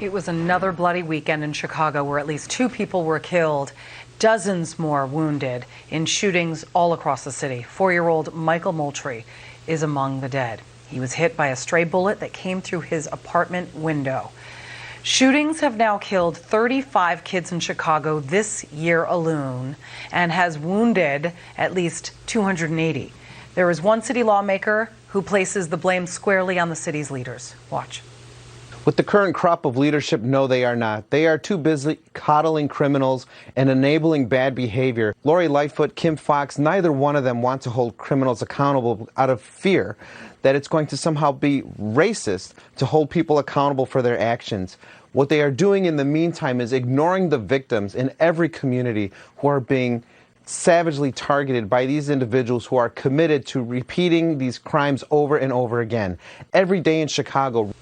It was another bloody weekend in Chicago where at least 2 people were killed, dozens more wounded in shootings all across the city. 4-year-old Michael Moultrie is among the dead. He was hit by a stray bullet that came through his apartment window. Shootings have now killed 35 kids in Chicago this year alone and has wounded at least 280. There is one city lawmaker who places the blame squarely on the city's leaders. Watch. With the current crop of leadership, no, they are not. They are too busy coddling criminals and enabling bad behavior. Lori Lightfoot, Kim Foxx, neither one of them want to hold criminals accountable out of fear that it's going to somehow be racist to hold people accountable for their actions. What they are doing in the meantime is ignoring the victims in every community who are being savagely targeted by these individuals who are committed to repeating these crimes over and over again. Every day in Chicago.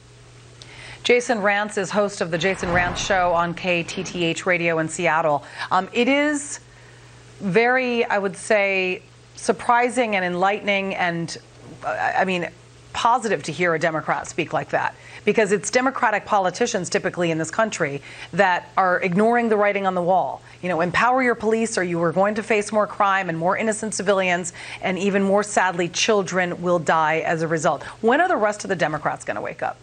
Jason Rantz is host of the Jason Rantz Show on KTTH Radio in Seattle. It is very, I would say, surprising and enlightening and, positive to hear a Democrat speak like that, because it's Democratic politicians typically in this country that are ignoring the writing on the wall. You know, empower your police or you are going to face more crime and more innocent civilians, and even more sadly, children will die as a result. When are the rest of the Democrats going to wake up?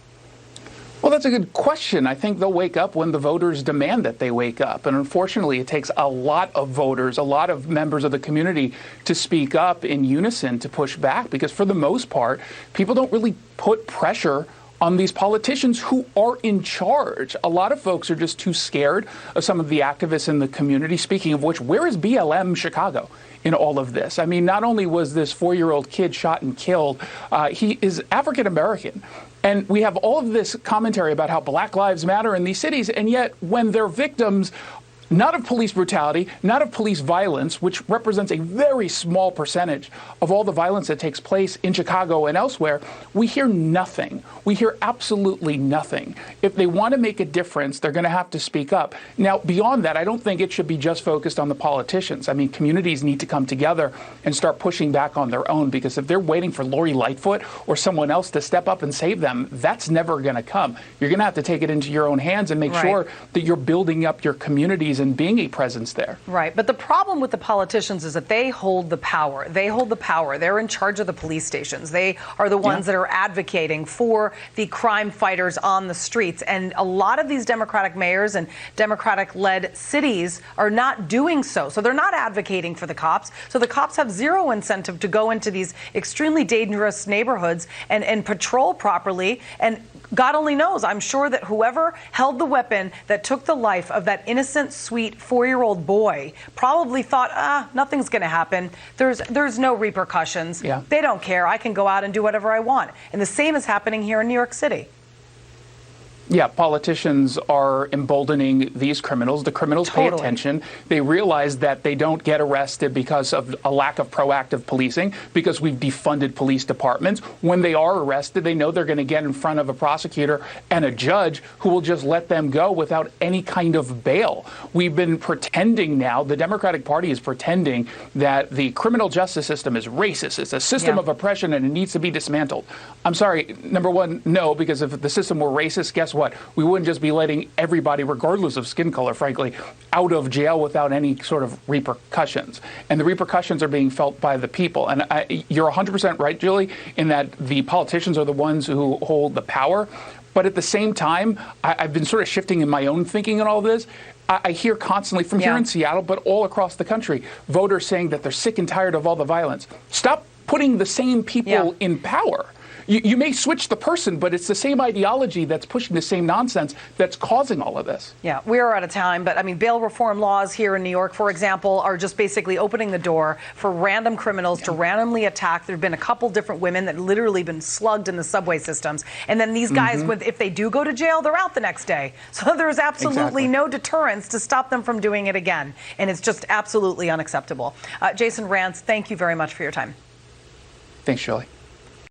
Well, that's a good question. I think they'll wake up when the voters demand that they wake up. And unfortunately, it takes a lot of voters, a lot of members of the community to speak up in unison to push back, because for the most part, people don't really put pressure on these politicians who are in charge. A lot of folks are just too scared of some of the activists in the community. Speaking of which, where is BLM Chicago in all of this? I mean, not only was this 4-year-old kid shot and killed, he is African American. And we have all of this commentary about how Black Lives Matter in these cities, and yet when they're victims not of police brutality, not of police violence, which represents a very small percentage of all the violence that takes place in Chicago and elsewhere, we hear nothing. We hear absolutely nothing. If they want to make a difference, they're going to have to speak up. Now, beyond that, I don't think it should be just focused on the politicians. I mean, communities need to come together and start pushing back on their own, because if they're waiting for Lori Lightfoot or someone else to step up and save them, that's never going to come. You're going to have to take it into your own hands and make sure that you're building up your communities and being a presence there. Right. But the problem with the politicians is that they hold the power. They hold the power. They're in charge of the police stations. They are the ones that are advocating for the crime fighters on the streets. And a lot of these Democratic mayors and Democratic-led cities are not doing so. So they're not advocating for the cops. So the cops have zero incentive to go into these extremely dangerous neighborhoods and patrol properly. And God only knows, I'm sure that whoever held the weapon that took the life of that innocent, sweet 4-year-old boy probably thought, nothing's going to happen. There's no repercussions. Yeah. They don't care. I can go out and do whatever I want. And the same is happening here in New York City. Yeah, politicians are emboldening these criminals. The criminals pay attention. They realize that they don't get arrested because of a lack of proactive policing, because we've defunded police departments. When they are arrested, they know they're going to get in front of a prosecutor and a judge who will just let them go without any kind of bail. We've been pretending now, the Democratic Party is pretending that the criminal justice system is racist. It's a system of oppression and it needs to be dismantled. I'm sorry, number one, no, because if the system were racist, guess what? We wouldn't just be letting everybody, regardless of skin color, frankly, out of jail without any sort of repercussions. And the repercussions are being felt by the people. And you're 100% right, Julie, in that the politicians are the ones who hold the power. But at the same time, I've been sort of shifting in my own thinking in all this. I hear constantly from here in Seattle, but all across the country, voters saying that they're sick and tired of all the violence. Stop putting the same people in power. You may switch the person, but it's the same ideology that's pushing the same nonsense that's causing all of this. Yeah, we are out of time, but I mean, bail reform laws here in New York, for example, are just basically opening the door for random criminals to randomly attack. There have been a couple different women that literally been slugged in the subway systems. And then these guys, if they do go to jail, they're out the next day. So there's absolutely no deterrence to stop them from doing it again. And it's just absolutely unacceptable. Jason Rantz, thank you very much for your time. Thanks, Shirley.